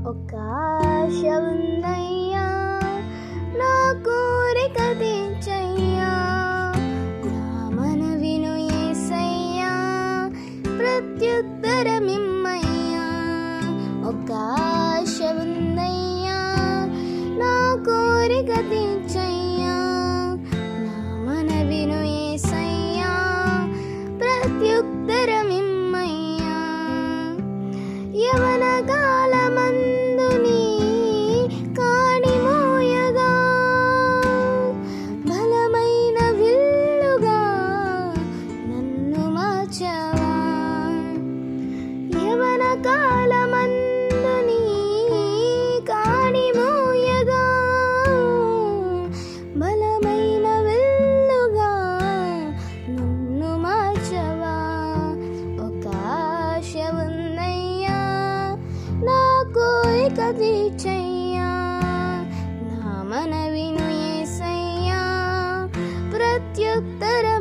ఒక ఆశ ఉందయ్యా, నా కోరిక తీర్చయ్యా, నా మనవిను యేసయ్యా, ప్రత్యుత్తరమిమ్మయ్యా. ఒక ఆశ ఉందయ్యా, నా కోరిక తీర్చయ్యా, నా మనవిను యేసయ్యా, ప్రత్యుత్తరమిమ్మయ్యా. యవన కాలమందు నీ కాడి మోయగా, బలమైన విల్లుగా నన్ను మార్చవా. యవన కాలమందు నీ కాడి మోయగా, బలమైన విల్లుగా నన్ను మార్చవా. ఒక ఆశ ఉందయ్యా, నా కోరిక తీర్చయ్యా, నా మనవిను యేసయ్యా, ప్రత్యుత్తరం